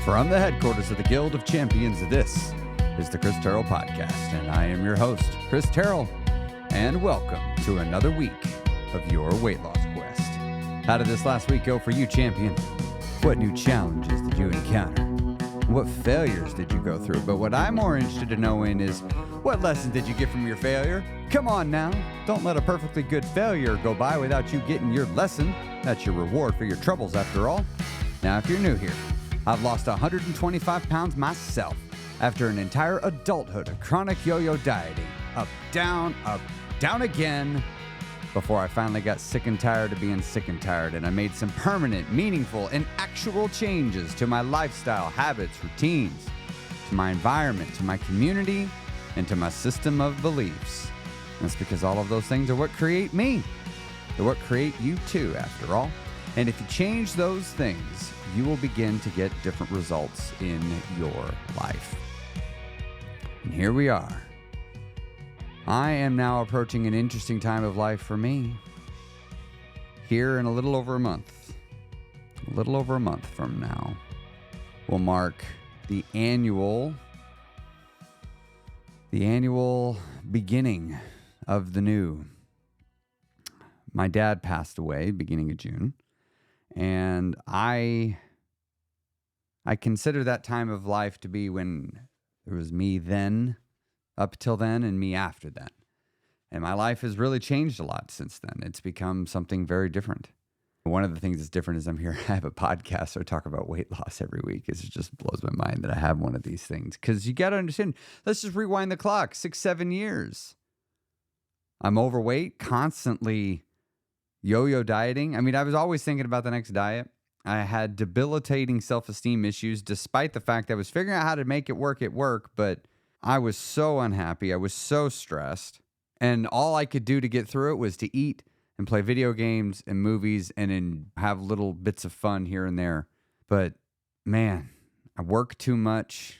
From the headquarters of the Guild of Champions, this is the Chris Terrell Podcast, and I am your host, Chris Terrell, and welcome to another week of your weight loss quest. How did this last week go for you, champion? What new challenges did you encounter? What failures did you go through? But what I'm more interested in knowing is, what lesson did you get from your failure? Come on now, don't let a perfectly good failure go by without you getting your lesson. That's your reward for your troubles, after all. Now, if you're new here, I've lost 125 pounds myself after an entire adulthood of chronic yo-yo dieting. Up, down, again, before I finally got sick and tired of being sick and tired, and I made some permanent, meaningful, and actual changes to my lifestyle, habits, routines, to my environment, to my community, and to my system of beliefs. And that's because all of those things are what create me. They're what create you too, after all. And if you change those things, you will begin to get different results in your life. And here we are. I am now approaching an interesting time of life for me. Here in a little over a month from now, will mark the annual beginning of the new. My dad passed away beginning of June, and I consider that time of life to be when there was me then, up till then, and me after then. And my life has really changed a lot since then. It's become something very different. One of the things that's different is I have a podcast, so I talk about weight loss every week. It just blows my mind that I have one of these things. Because you got to understand, let's just rewind the clock, 6-7 years. I'm overweight, constantly yo-yo dieting. I mean, I was always thinking about the next diet. I had debilitating self-esteem issues, despite the fact that I was figuring out how to make it work at work, but I was so unhappy. I was so stressed. And all I could do to get through it was to eat and play video games and movies and have little bits of fun here and there. But man, I worked too much,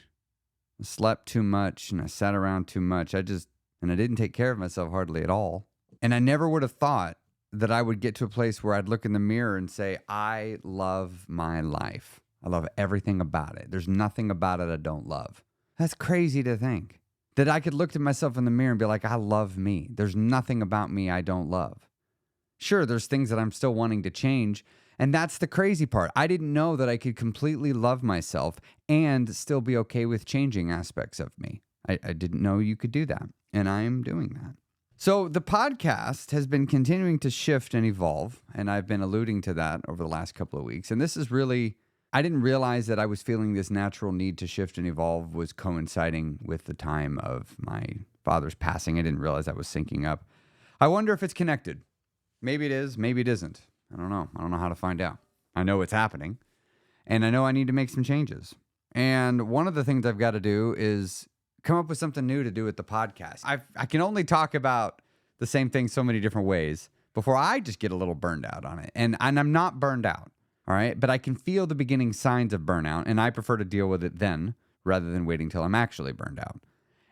I slept too much, and I sat around too much. And I didn't take care of myself hardly at all. And I never would have thought that I would get to a place where I'd look in the mirror and say, I love my life. I love everything about it. There's nothing about it I don't love. That's crazy to think that I could look at myself in the mirror and be like, I love me. There's nothing about me I don't love. Sure, there's things that I'm still wanting to change. And that's the crazy part. I didn't know that I could completely love myself and still be okay with changing aspects of me. I didn't know you could do that. And I am doing that. So the podcast has been continuing to shift and evolve. And I've been alluding to that over the last couple of weeks. And this is really, I didn't realize that I was feeling this natural need to shift and evolve was coinciding with the time of my father's passing. I didn't realize that was syncing up. I wonder if it's connected. Maybe it is, maybe it isn't. I don't know. I don't know how to find out. I know it's happening, and I know I need to make some changes. And one of the things I've got to do is come up with something new to do with the podcast. I can only talk about the same thing so many different ways before I just get a little burned out on it. And I'm not burned out, all right? But I can feel the beginning signs of burnout, and I prefer to deal with it then rather than waiting till I'm actually burned out.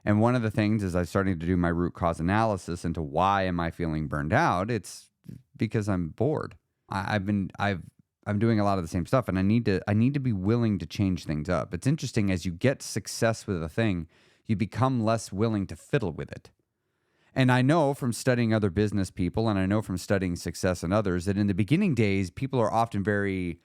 And one of the things is I'm starting to do my root cause analysis into why am I feeling burned out. It's because I'm bored. I'm doing a lot of the same stuff, and I need to be willing to change things up. It's interesting, as you get success with a thing, you become less willing to fiddle with it. And I know from studying other business people, and I know from studying success in others, that in the beginning days, people are often very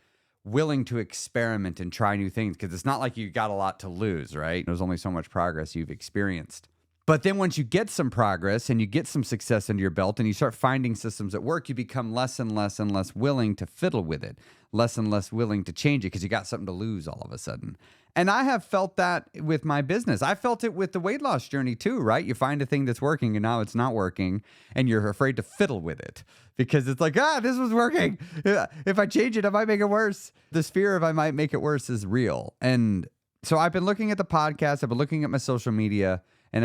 willing to experiment and try new things because it's not like you got a lot to lose, right? There's only so much progress you've experienced. But then once you get some progress and you get some success under your belt and you start finding systems at work, you become less and less and less willing to fiddle with it, less and less willing to change it because you got something to lose all of a sudden. And I have felt that with my business. I felt it with the weight loss journey too, right? You find a thing that's working and now it's not working and you're afraid to fiddle with it because it's like, this was working. If I change it, I might make it worse. This fear of I might make it worse is real. And so I've been looking at the podcast. I've been looking at my social media. And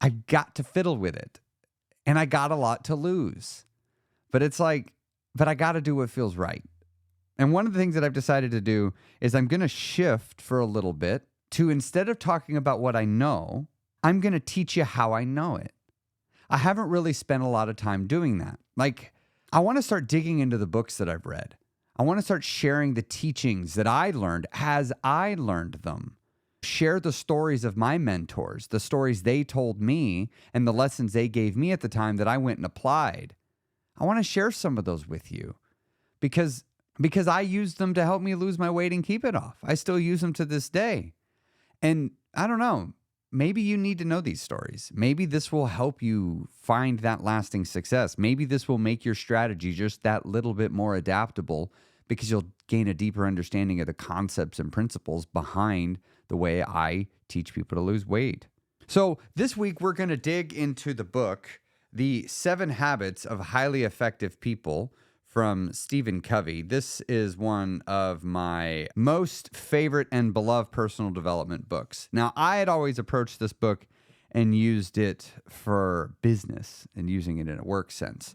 I got to fiddle with it. And I got a lot to lose. But I got to do what feels right. And one of the things that I've decided to do is I'm going to shift for a little bit to, instead of talking about what I know, I'm going to teach you how I know it. I haven't really spent a lot of time doing that. Like, I want to start digging into the books that I've read. I want to start sharing the teachings that I learned as I learned them. Share the stories of my mentors, the stories they told me, and the lessons they gave me at the time that I went and applied. I want to share some of those with you because I used them to help me lose my weight and keep it off. I still use them to this day. And I don't know, maybe you need to know these stories. Maybe this will help you find that lasting success. Maybe this will make your strategy just that little bit more adaptable because you'll gain a deeper understanding of the concepts and principles behind the way I teach people to lose weight. So this week, we're going to dig into the book, The 7 Habits of Highly Effective People from Stephen Covey. This is one of my most favorite and beloved personal development books. Now, I had always approached this book and used it for business and using it in a work sense.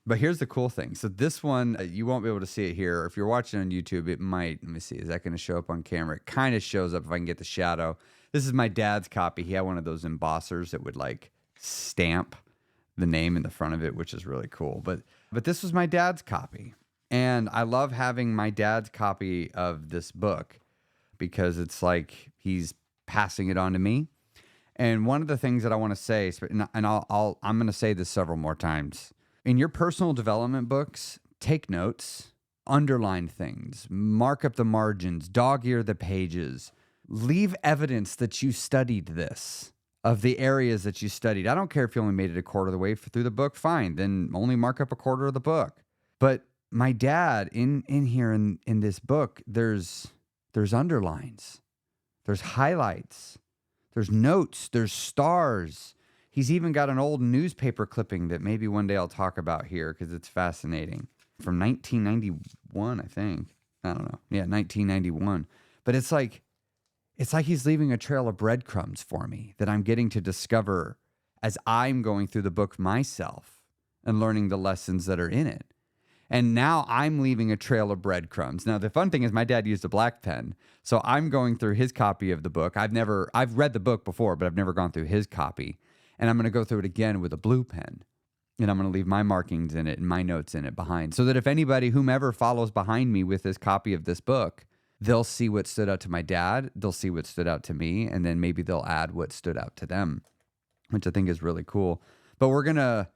But here's the cool thing. So this one, you won't be able to see it here. If you're watching on YouTube, it might. Let me see. Is that going to show up on camera? It kind of shows up if I can get the shadow. This is my dad's copy. He had one of those embossers that would like stamp the name in the front of it, which is really cool. But this was my dad's copy. And I love having my dad's copy of this book because it's like he's passing it on to me. And one of the things that I want to say, and I'm going to say this several more times. In your personal development books, take notes, underline things, mark up the margins, dog-ear the pages, leave evidence that you studied this, of the areas that you studied. I don't care if you only made it a quarter of the way through the book, fine, then only mark up a quarter of the book. But my dad, in here in this book, there's underlines, there's highlights, there's notes, there's stars. He's even got an old newspaper clipping that maybe one day I'll talk about here because it's fascinating. From 1991, I think. I don't know. Yeah, 1991. But it's like he's leaving a trail of breadcrumbs for me that I'm getting to discover as I'm going through the book myself and learning the lessons that are in it. And now I'm leaving a trail of breadcrumbs. Now, the fun thing is my dad used a black pen. So I'm going through his copy of the book. I've read the book before, but I've never gone through his copy. And I'm going to go through it again with a blue pen. And I'm going to leave my markings in it and my notes in it behind. So that if anybody, whomever follows behind me with this copy of this book, they'll see what stood out to my dad. They'll see what stood out to me. And then maybe they'll add what stood out to them, which I think is really cool. But we're going to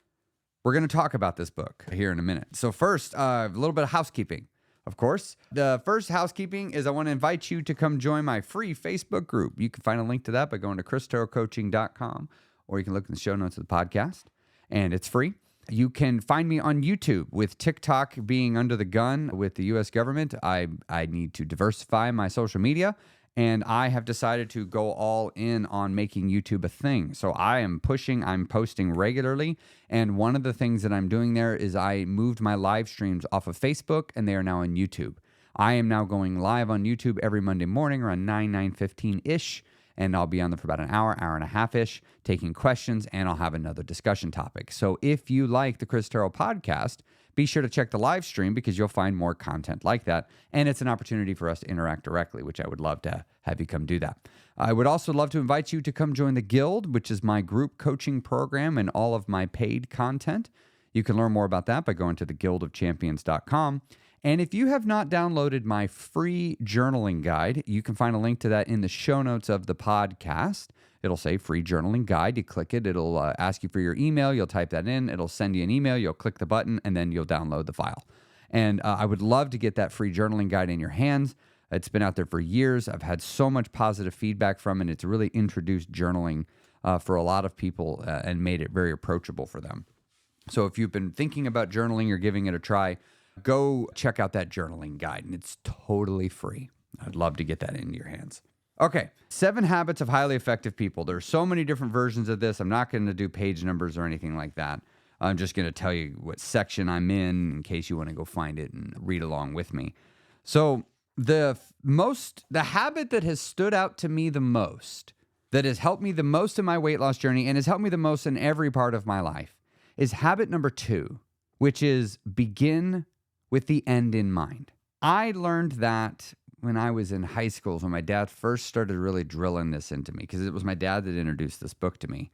talk about this book here in a minute. So first, a little bit of housekeeping. Of course, the first housekeeping is I want to invite you to come join my free Facebook group. You can find a link to that by going to christerrellcoaching.com. Or you can look in the show notes of the podcast, and it's free. You can find me on YouTube. With TikTok being under the gun with the U.S. government, I need to diversify my social media, and I have decided to go all in on making YouTube a thing. So I'm posting regularly, and one of the things that I'm doing there is I moved my live streams off of Facebook, and they are now on YouTube. I am now going live on YouTube every Monday morning around 9:15-ish. And I'll be on there for about an hour and a half-ish, taking questions, and I'll have another discussion topic. So if you like the Chris Terrell podcast, be sure to check the live stream because you'll find more content like that. And it's an opportunity for us to interact directly, which I would love to have you come do that. I would also love to invite you to come join the Guild, which is my group coaching program and all of my paid content. You can learn more about that by going to theguildofchampions.com. And if you have not downloaded my free journaling guide, you can find a link to that in the show notes of the podcast. It'll say free journaling guide. You click it. It'll ask you for your email. You'll type that in. It'll send you an email. You'll click the button, and then you'll download the file. And I would love to get that free journaling guide in your hands. It's been out there for years. I've had so much positive feedback from it. It's really introduced journaling for a lot of people and made it very approachable for them. So if you've been thinking about journaling or giving it a try, go check out that journaling guide, and it's totally free. I'd love to get that into your hands. Okay, 7 Habits of Highly Effective People. There's so many different versions of this. I'm not going to do page numbers or anything like that. I'm just going to tell you what section I'm in case you want to go find it and read along with me. So the habit that has stood out to me the most, that has helped me the most in my weight loss journey and has helped me the most in every part of my life is habit number 2, which is begin with the end in mind. I learned that when I was in high school, when my dad first started really drilling this into me, because it was my dad that introduced this book to me.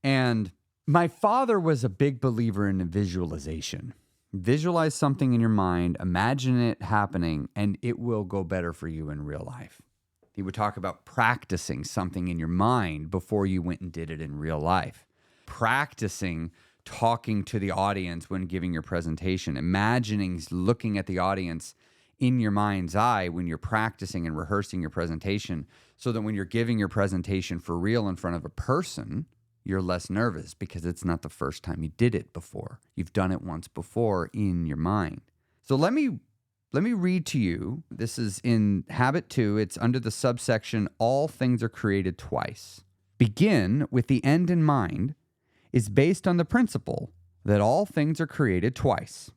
And my father was a big believer in visualization. Visualize something in your mind, imagine it happening, and it will go better for you in real life. He would talk about practicing something in your mind before you went and did it in real life. Practicing talking to the audience when giving your presentation, imagining looking at the audience in your mind's eye when you're practicing and rehearsing your presentation, so that when you're giving your presentation for real in front of a person, you're less nervous because it's not the first time you did it before. You've done it once before in your mind. So let me read to you. This is in Habit 2. It's under the subsection, All Things Are Created Twice. Begin with the end in mind is based on the principle that all things are created twice.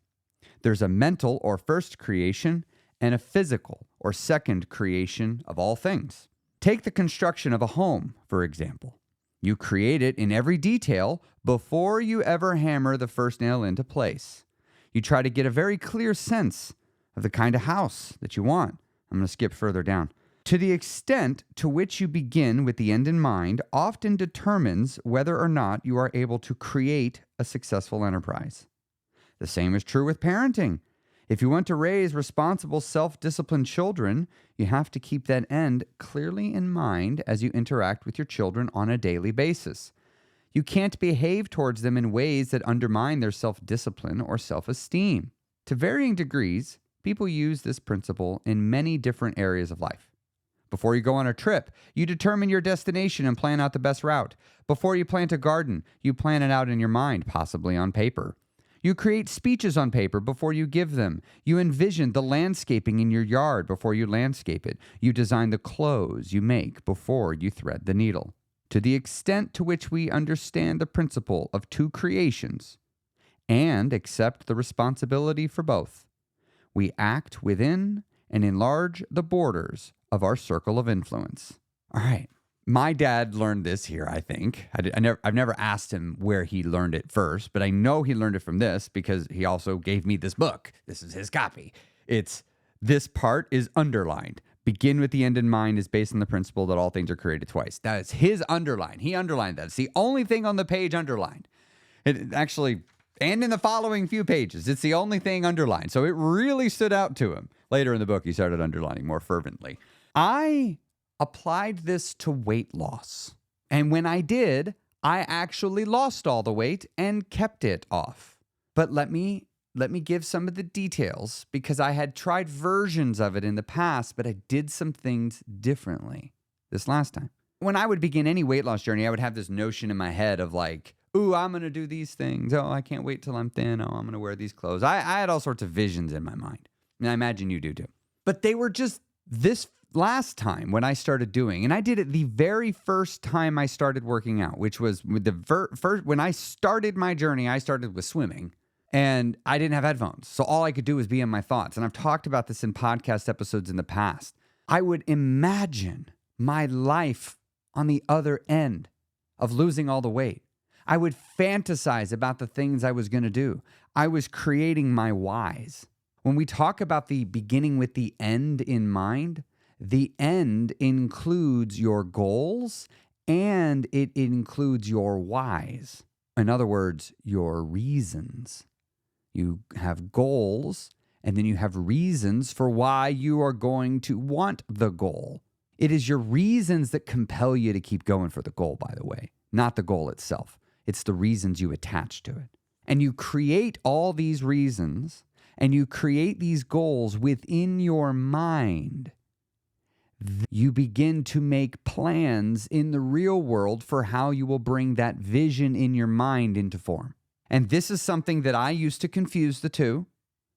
There's a mental or first creation and a physical or second creation of all things. Take the construction of a home, for example. You create it in every detail before you ever hammer the first nail into place. You try to get a very clear sense of the kind of house that you want. I'm going to skip further down. To the extent to which you begin with the end in mind often determines whether or not you are able to create a successful enterprise. The same is true with parenting. If you want to raise responsible, self-disciplined children, you have to keep that end clearly in mind as you interact with your children on a daily basis. You can't behave towards them in ways that undermine their self-discipline or self-esteem. To varying degrees, people use this principle in many different areas of life. Before you go on a trip, you determine your destination and plan out the best route. Before you plant a garden, you plan it out in your mind, possibly on paper. You create speeches on paper before you give them. You envision the landscaping in your yard before you landscape it. You design the clothes you make before you thread the needle. To the extent to which we understand the principle of two creations and accept the responsibility for both, we act within and enlarge the borders of our circle of influence. All right. My dad learned this here, I think. I've never asked him where he learned it first, but I know he learned it from this because he also gave me this book. This is his copy. This part is underlined. Begin with the end in mind is based on the principle that all things are created twice. That is his underline. He underlined that. It's the only thing on the page underlined. It actually, and in the following few pages, it's the only thing underlined. So it really stood out to him. Later in the book, he started underlining more fervently. I applied this to weight loss. And when I did, I actually lost all the weight and kept it off. But let me give some of the details because I had tried versions of it in the past, but I did some things differently this last time. When I would begin any weight loss journey, I would have this notion in my head of like, ooh, I'm going to do these things. Oh, I can't wait till I'm thin. Oh, I'm going to wear these clothes. I had all sorts of visions in my mind. And I imagine you do too. But they were just this last time when I started doing, and I did it the very first time I started working out, which was with the first, when I started my journey, I started with swimming and I didn't have headphones. So all I could do was be in my thoughts. And I've talked about this in podcast episodes in the past. I would imagine my life on the other end of losing all the weight. I would fantasize about the things I was going to do. I was creating my whys. When we talk about the beginning with the end in mind, the end includes your goals and it includes your whys. In other words, your reasons. You have goals and then you have reasons for why you are going to want the goal. It is your reasons that compel you to keep going for the goal, by the way, not the goal itself. It's the reasons you attach to it. And you create all these reasons and you create these goals within your mind. You begin to make plans in the real world for how you will bring that vision in your mind into form. And this is something that I used to confuse the two,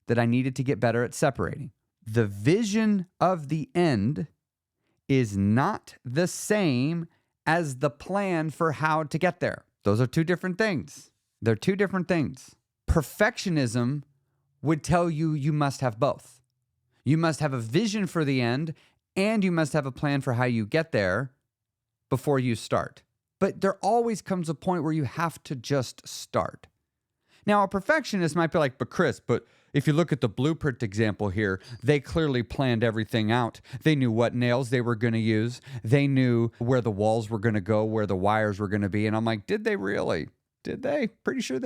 that I needed to get better at separating. The vision of the end is not the same as the plan for how to get there. Those are two different things. They're two different things. Perfectionism would tell you you must have both. You must have a vision for the end and you must have a plan for how you get there before you start. But there always comes a point where you have to just start. Now, a perfectionist might be like, but Chris, if you look at the blueprint example here, they clearly planned everything out. They knew what nails they were going to use. They knew where the walls were going to go, where the wires were going to be. And I'm like, did they really? Did they? Pretty sure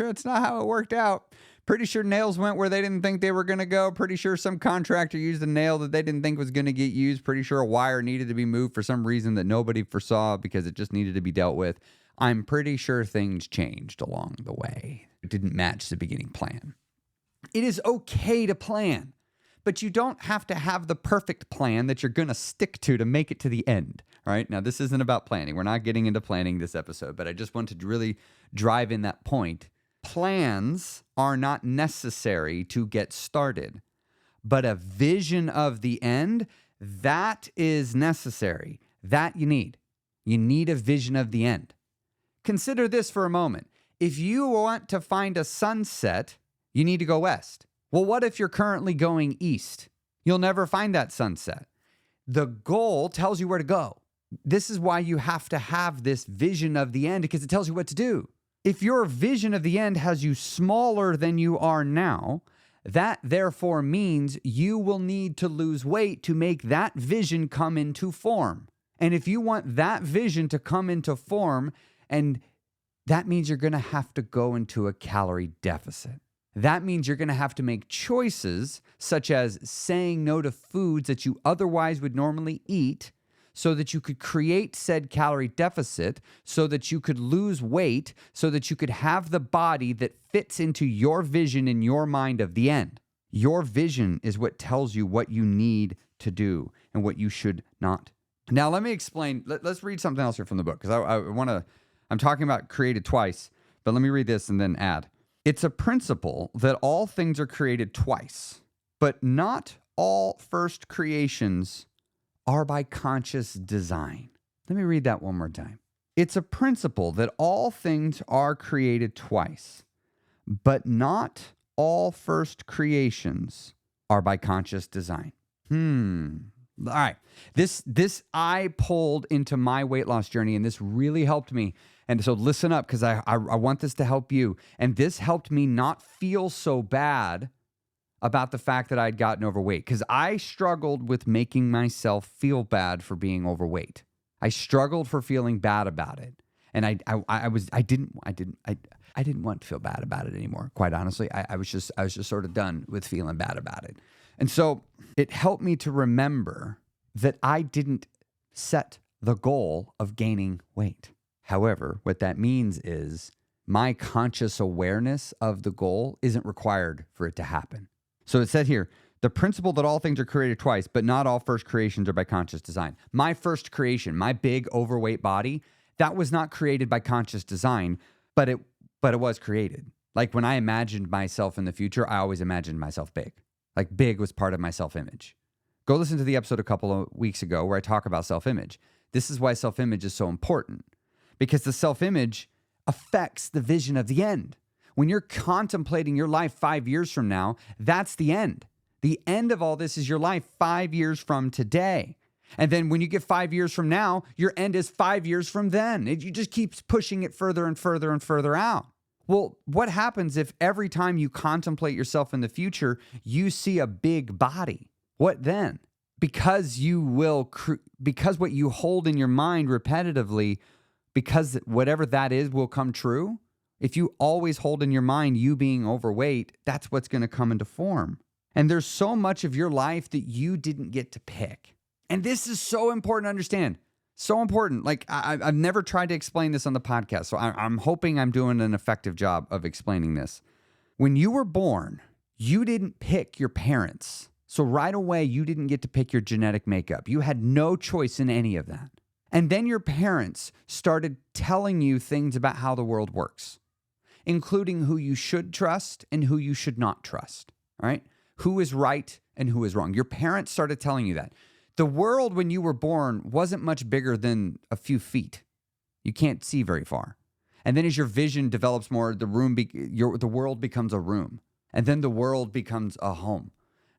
it's not how it worked out. Pretty sure nails went where they didn't think they were going to go. Pretty sure some contractor used a nail that they didn't think was going to get used. Pretty sure a wire needed to be moved for some reason that nobody foresaw because it just needed to be dealt with. I'm pretty sure things changed along the way. It didn't match the beginning plan. It is okay to plan, but you don't have to have the perfect plan that you're going to stick to make it to the end. All right. Now, this isn't about planning. We're not getting into planning this episode, but I just wanted to really drive in that point. Plans are not necessary to get started, but a vision of the end, that is necessary. That you need. You need a vision of the end. Consider this for a moment. If you want to find a sunset, you need to go west. Well, what if you're currently going east? You'll never find that sunset. The goal tells you where to go. This is why you have to have this vision of the end, because it tells you what to do. If your vision of the end has you smaller than you are now, that therefore means you will need to lose weight to make that vision come into form. And if you want that vision to come into form, and that means you're going to have to go into a calorie deficit. That means you're going to have to make choices such as saying no to foods that you otherwise would normally eat so that you could create said calorie deficit, so that you could lose weight, so that you could have the body that fits into your vision in your mind of the end. Your vision is what tells you what you need to do and what you should not. Now, let me explain. Let's read something else here from the book, because I'm talking about created twice, but let me read this and then add. It's a principle that all things are created twice, but not all first creations are by conscious design. Let me read that one more time. It's a principle that all things are created twice, but not all first creations are by conscious design. All right. This I pulled into my weight loss journey, and this really helped me. And so listen up, because I want this to help you. And this helped me not feel so bad about the fact that I'd gotten overweight, because I struggled with making myself feel bad for being overweight. I struggled for feeling bad about it. And I didn't want to feel bad about it anymore. Quite honestly, I was just sort of done with feeling bad about it. And so it helped me to remember that I didn't set the goal of gaining weight. However, what that means is my conscious awareness of the goal isn't required for it to happen. So it said here, the principle that all things are created twice, but not all first creations are by conscious design. My first creation, my big overweight body, that was not created by conscious design, but it was created. Like when I imagined myself in the future, I always imagined myself big. Like big was part of my self-image. Go listen to the episode a couple of weeks ago where I talk about self-image. This is why self-image is so important, because the self-image affects the vision of the end. When you're contemplating your life 5 years from now, that's the end. The end of all this is your life 5 years from today. And then when you get 5 years from now, your end is 5 years from then. You just keeps pushing it further and further and further out. Well, what happens if every time you contemplate yourself in the future, you see a big body? What then? Because what you hold in your mind repetitively, because whatever that is will come true. If you always hold in your mind you being overweight, that's what's going to come into form. And there's so much of your life that you didn't get to pick. And this is so important to understand. So important. Like I've never tried to explain this on the podcast, so I'm hoping I'm doing an effective job of explaining this. When you were born, you didn't pick your parents. So right away, you didn't get to pick your genetic makeup. You had no choice in any of that. And then your parents started telling you things about how the world works, including who you should trust and who you should not trust, all right? Who is right and who is wrong. Your parents started telling you that. The world when you were born wasn't much bigger than a few feet. You can't see very far. And then as your vision develops more, the world becomes a room. And then the world becomes a home.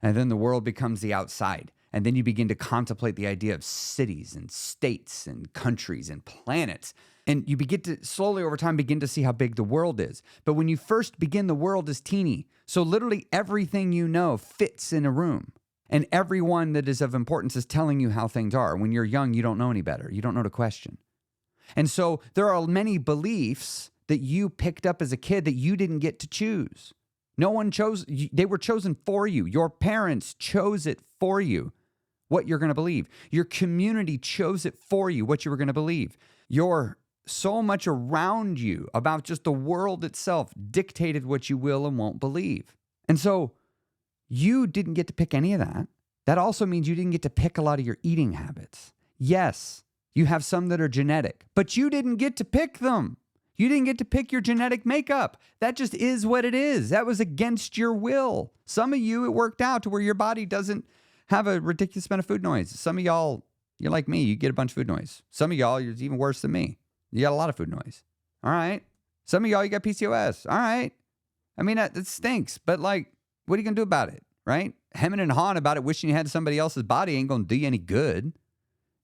And then the world becomes the outside. And then you begin to contemplate the idea of cities and states and countries and planets. And you begin to slowly over time begin to see how big the world is. But when you first begin, the world is teeny. So literally everything you know fits in a room. And everyone that is of importance is telling you how things are. When you're young, you don't know any better. You don't know to question. And so there are many beliefs that you picked up as a kid that you didn't get to choose. No one chose. They were chosen for you. Your parents chose it for you, what you're going to believe. Your community chose it for you, what you were going to believe. Your so much around you about just the world itself dictated what you will and won't believe. And so you didn't get to pick any of that. That also means you didn't get to pick a lot of your eating habits. Yes, you have some that are genetic, but you didn't get to pick them. You didn't get to pick your genetic makeup. That just is what it is. That was against your will. Some of you, it worked out to where your body doesn't have a ridiculous amount of food noise. Some of y'all, you're like me, you get a bunch of food noise. Some of y'all, you're even worse than me. You got a lot of food noise. All right. Some of y'all, you got PCOS. All right. I mean, that stinks, but like, what are you going to do about it? Right? Hemming and hawing about it, wishing you had somebody else's body ain't going to do you any good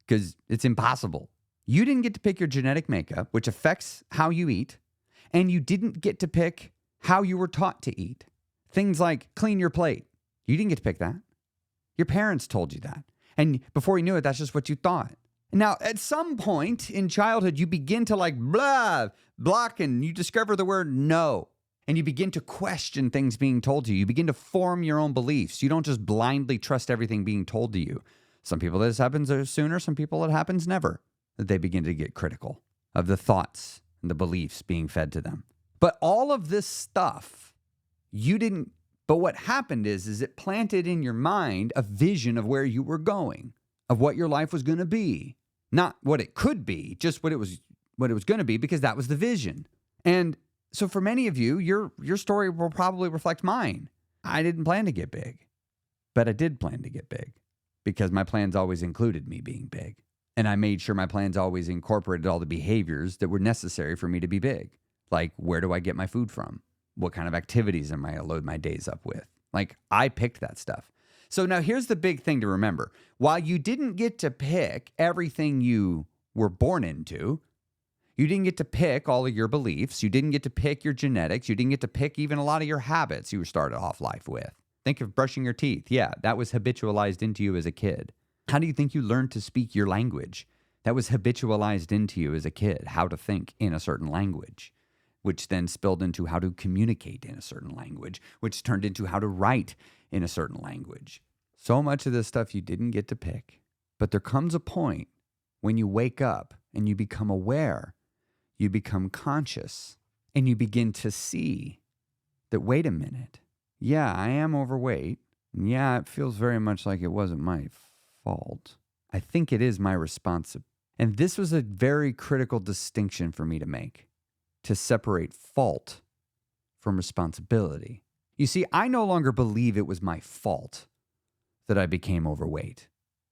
because it's impossible. You didn't get to pick your genetic makeup, which affects how you eat, and you didn't get to pick how you were taught to eat. Things like clean your plate. You didn't get to pick that. Your parents told you that. And before you knew it, that's just what you thought. Now, at some point in childhood, you begin to like block, and you discover the word no. And you begin to question things being told to you. You begin to form your own beliefs. You don't just blindly trust everything being told to you. Some people this happens sooner, some people it happens never. That they begin to get critical of the thoughts and the beliefs being fed to them. But all of this stuff, you didn't, but what happened is it planted in your mind a vision of where you were going, of what your life was going to be. Not what it could be, just what it was going to be, because that was the vision. And so for many of you, your story will probably reflect mine. I didn't plan to get big, but I did plan to get big because my plans always included me being big. And I made sure my plans always incorporated all the behaviors that were necessary for me to be big. Like, where do I get my food from? What kind of activities am I going to load my days up with? Like, I picked that stuff. So now here's the big thing to remember. While you didn't get to pick everything you were born into, you didn't get to pick all of your beliefs. You didn't get to pick your genetics. You didn't get to pick even a lot of your habits you started off life with. Think of brushing your teeth. Yeah, that was habitualized into you as a kid. How do you think you learned to speak your language? That was habitualized into you as a kid, how to think in a certain language, which then spilled into how to communicate in a certain language, which turned into how to write in a certain language. So much of this stuff you didn't get to pick. But there comes a point when you wake up and you become aware, you become conscious, and you begin to see that, wait a minute, yeah, I am overweight. Yeah, it feels very much like it wasn't my fault. I think it is my responsibility. And this was a very critical distinction for me to make, to separate fault from responsibility. You see, I no longer believe it was my fault that I became overweight.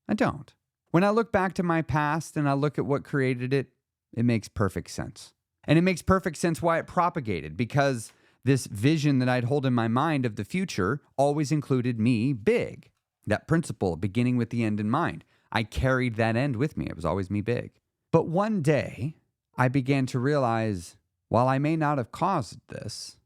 I don't. When I look back to my past and I look at what created it, it makes perfect sense. And it makes perfect sense why it propagated, because this vision that I'd hold in my mind of the future always included me big. That principle, beginning with the end in mind. I carried that end with me. It was always me big. But one day, I began to realize, while I may not have caused this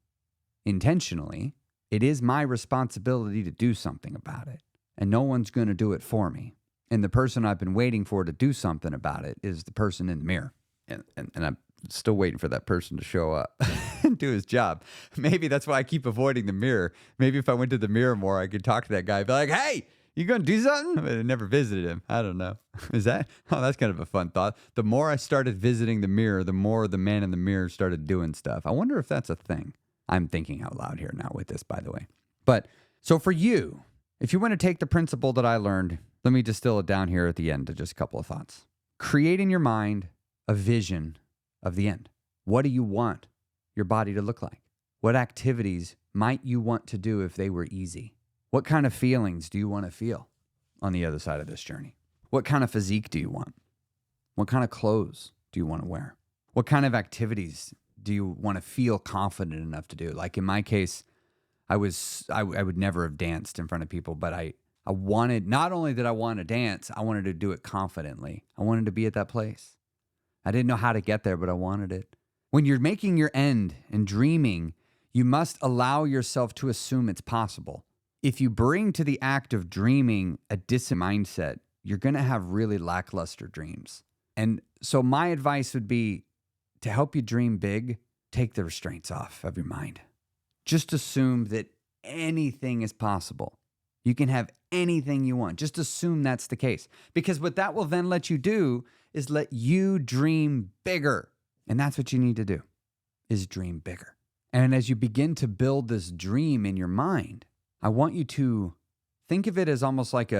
intentionally, it is my responsibility to do something about it. And no one's going to do it for me. And the person I've been waiting for to do something about it is the person in the mirror. And I'm still waiting for that person to show up and do his job. Maybe that's why I keep avoiding the mirror. Maybe if I went to the mirror more, I could talk to that guy and be like, hey, you going to do something? But I never visited him. I don't know. That's kind of a fun thought. The more I started visiting the mirror, the more the man in the mirror started doing stuff. I wonder if that's a thing. I'm thinking out loud here now with this, by the way. But so for you, if you want to take the principle that I learned, let me distill it down here at the end to just a couple of thoughts. Create in your mind a vision of the end. What do you want your body to look like? What activities might you want to do if they were easy? What kind of feelings do you want to feel on the other side of this journey? What kind of physique do you want? What kind of clothes do you want to wear? What kind of activities do you want to feel confident enough to do? Like in my case, I would never have danced in front of people, but I wanted, not only did I want to dance, I wanted to do it confidently. I wanted to be at that place. I didn't know how to get there, but I wanted it. When you're making your end and dreaming, you must allow yourself to assume it's possible. If you bring to the act of dreaming a distant mindset, you're going to have really lackluster dreams. And so my advice would be to help you dream big, take the restraints off of your mind. Just assume that anything is possible. You can have anything you want. Just assume that's the case. Because what that will then let you do is let you dream bigger. And that's what you need to do, is dream bigger. And as you begin to build this dream in your mind, I want you to think of it as almost like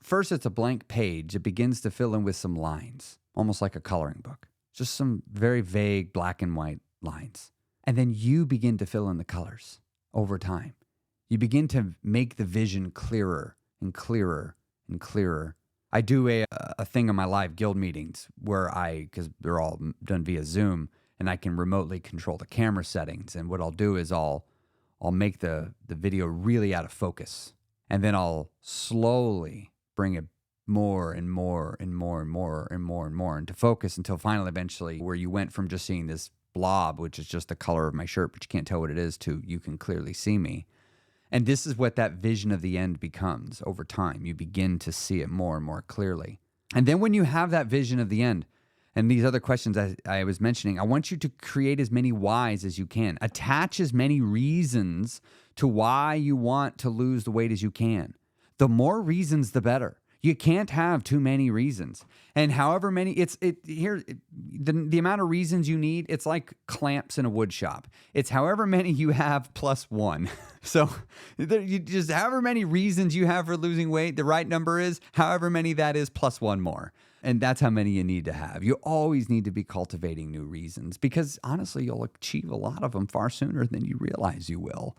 first it's a blank page. It begins to fill in with some lines, almost like a coloring book. Just some very vague black and white lines. And then you begin to fill in the colors over time. You begin to make the vision clearer and clearer and clearer. I do a thing on my live guild meetings where because they're all done via Zoom, and I can remotely control the camera settings. And what I'll do is I'll make the video really out of focus. And then I'll slowly bring it more and more and more and more and more and more into focus until finally, eventually, where you went from just seeing this blob, which is just the color of my shirt, but you can't tell what it is, to you can clearly see me. And this is what that vision of the end becomes over time. You begin to see it more and more clearly. And then when you have that vision of the end, and these other questions I was mentioning, I want you to create as many whys as you can. Attach as many reasons to why you want to lose the weight as you can. The more reasons, the better. You can't have too many reasons. And however many, the amount of reasons you need, it's like clamps in a wood shop. It's however many you have plus one. So you just, however many reasons you have for losing weight, the right number is however many that is plus one more. And that's how many you need to have. You always need to be cultivating new reasons because honestly, you'll achieve a lot of them far sooner than you realize you will.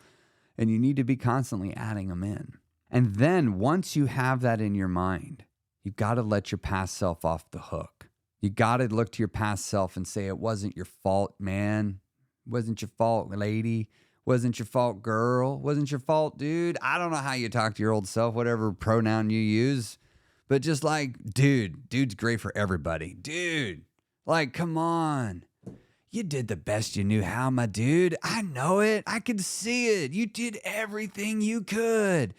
And you need to be constantly adding them in. And then once you have that in your mind, you've got to let your past self off the hook. You got to look to your past self and say, it wasn't your fault, man. It wasn't your fault, lady. Wasn't your fault, girl. Wasn't your fault, dude. I don't know how you talk to your old self, whatever pronoun you use. But just like, dude's great for everybody. Dude, like, come on. You did the best you knew how, my dude. I know it. I could see it. You did everything you could.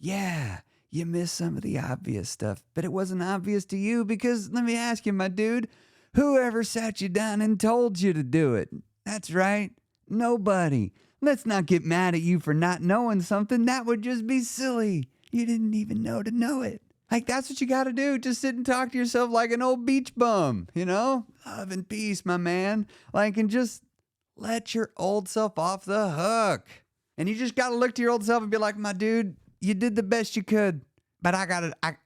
Yeah, you missed some of the obvious stuff, but it wasn't obvious to you because, let me ask you, my dude, whoever sat you down and told you to do it? That's right, nobody. Let's not get mad at you for not knowing something. That would just be silly. You didn't even know to know it. Like, that's what you got to do. Just sit and talk to yourself like an old beach bum, you know? Love and peace, my man. Like, and just let your old self off the hook. And you just got to look to your old self and be like, my dude, you did the best you could, but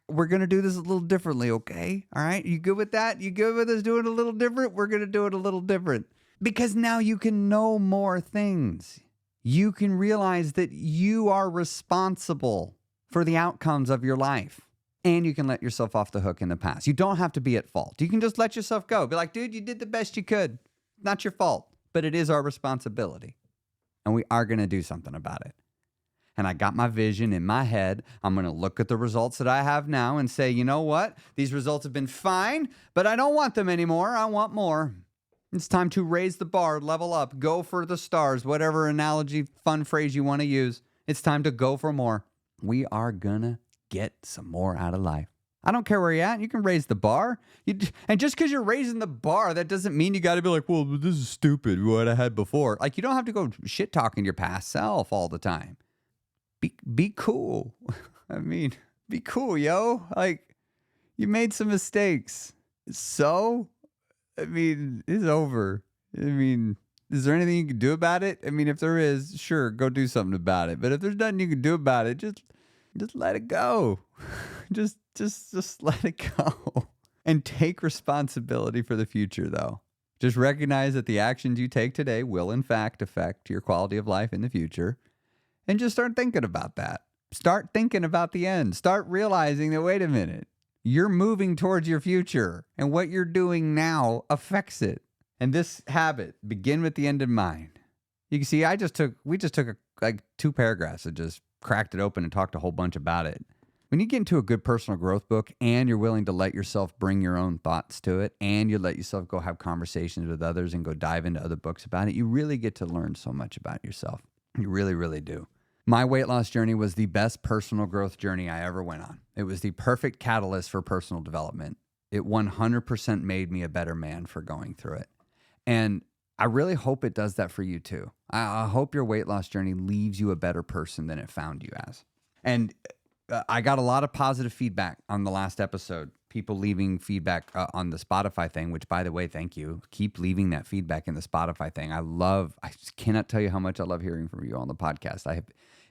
we're going to do this a little differently, okay? All right? You good with that? You good with us doing it a little different? We're going to do it a little different. Because now you can know more things. You can realize that you are responsible for the outcomes of your life. And you can let yourself off the hook in the past. You don't have to be at fault. You can just let yourself go. Be like, dude, you did the best you could. Not your fault, but it is our responsibility. And we are going to do something about it. And I got my vision in my head. I'm going to look at the results that I have now and say, you know what? These results have been fine, but I don't want them anymore. I want more. It's time to raise the bar, level up, go for the stars, whatever analogy, fun phrase you want to use. It's time to go for more. We are going to get some more out of life. I don't care where you're at. You can raise the bar. And just because you're raising the bar, that doesn't mean you got to be like, well, this is stupid, what I had before. Like, you don't have to go shit talking your past self all the time. Be cool. I mean, be cool, yo. Like, you made some mistakes. So, I mean, it's over. I mean, is there anything you can do about it? I mean, if there is, sure, go do something about it. But if there's nothing you can do about it, just let it go. just let it go. And take responsibility for the future, though. Just recognize that the actions you take today will, in fact, affect your quality of life in the future. And just start thinking about that. Start thinking about the end. Start realizing that, wait a minute, you're moving towards your future. And what you're doing now affects it. And this habit, begin with the end in mind. You can see, we just took like 2 paragraphs and just cracked it open and talked a whole bunch about it. When you get into a good personal growth book and you're willing to let yourself bring your own thoughts to it and you let yourself go have conversations with others and go dive into other books about it, you really get to learn so much about yourself. You really, really do. My weight loss journey was the best personal growth journey I ever went on. It was the perfect catalyst for personal development. It 100% made me a better man for going through it. And I really hope it does that for you too. I hope your weight loss journey leaves you a better person than it found you as. And I got a lot of positive feedback on the last episode. People leaving feedback on the Spotify thing, which, by the way, thank you. Keep leaving that feedback in the Spotify thing. I just cannot tell you how much I love hearing from you on the podcast.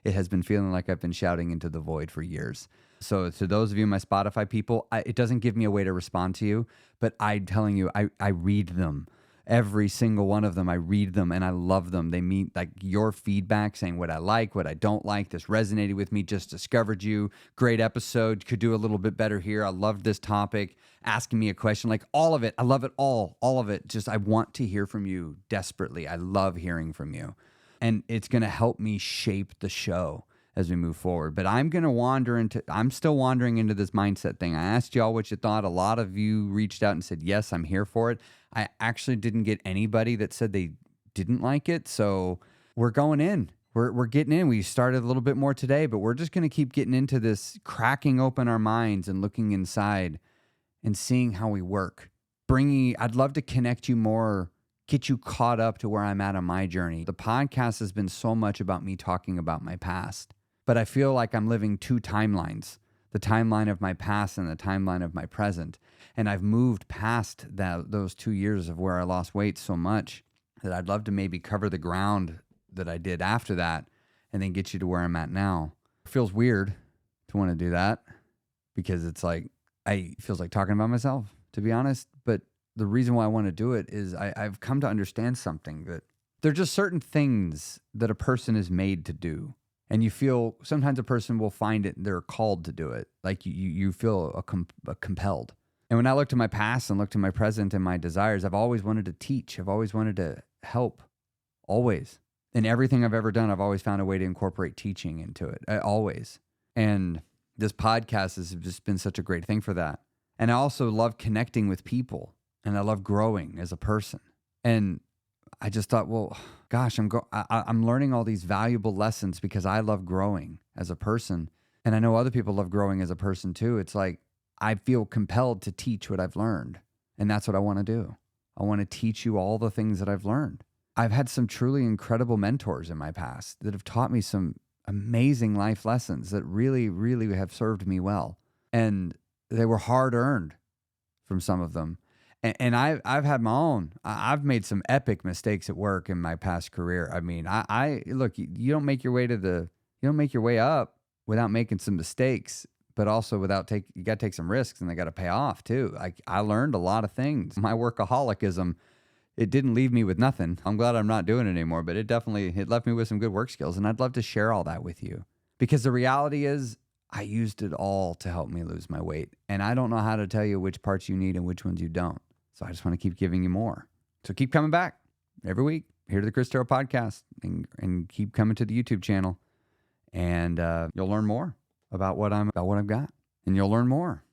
It has been feeling like I've been shouting into the void for years. So to those of you, my Spotify people, it doesn't give me a way to respond to you, but I'm telling you, I read them. Every single one of them, I read them and I love them. They mean like your feedback saying what I like, what I don't like. This resonated with me, just discovered you. Great episode. Could do a little bit better here. I loved this topic. Asking me a question, like all of it. I love it all of it. Just, I want to hear from you desperately. I love hearing from you. And it's going to help me shape the show as we move forward. But I'm still wandering into this mindset thing. I asked y'all what you thought. A lot of you reached out and said, yes, I'm here for it. I actually didn't get anybody that said they didn't like it. So we're going in. We're getting in. We started a little bit more today, but we're just going to keep getting into this, cracking open our minds and looking inside and seeing how we work. I'd love to connect you more, get you caught up to where I'm at on my journey. The podcast has been so much about me talking about my past, but I feel like I'm living two timelines, the timeline of my past and the timeline of my present. And I've moved past those 2 years of where I lost weight so much that I'd love to maybe cover the ground that I did after that and then get you to where I'm at now. It feels weird to want to do that because it feels like talking about myself, to be honest. But the reason why I want to do it is I've come to understand something, that there are just certain things that a person is made to do. And you feel sometimes a person will find it, they're called to do it. Like you feel compelled. And when I look to my past and look to my present and my desires, I've always wanted to teach. I've always wanted to help. Always. In everything I've ever done, I've always found a way to incorporate teaching into it. Always. And this podcast has just been such a great thing for that. And I also love connecting with people. And I love growing as a person. And I just thought, well, gosh, I'm learning all these valuable lessons because I love growing as a person. And I know other people love growing as a person too. It's like, I feel compelled to teach what I've learned. And that's what I want to do. I want to teach you all the things that I've learned. I've had some truly incredible mentors in my past that have taught me some amazing life lessons that really, really have served me well. And they were hard earned from some of them. And I've had my own. I've made some epic mistakes at work in my past career. I mean, I look, you don't make your way up without making some mistakes. But also you got to take some risks and they got to pay off too. I learned a lot of things. My workaholicism, it didn't leave me with nothing. I'm glad I'm not doing it anymore, but it left me with some good work skills. And I'd love to share all that with you because the reality is I used it all to help me lose my weight. And I don't know how to tell you which parts you need and which ones you don't. So I just want to keep giving you more. So keep coming back every week here to the Chris Terrell podcast and keep coming to the YouTube channel. And you'll learn more about what I've got. And you'll learn more.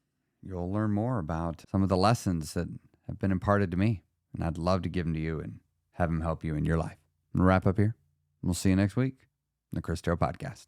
You'll learn more about some of the lessons that have been imparted to me. And I'd love to give them to you and have them help you in your life. I'm going to wrap up here. We'll see you next week on the Chris Terrell podcast.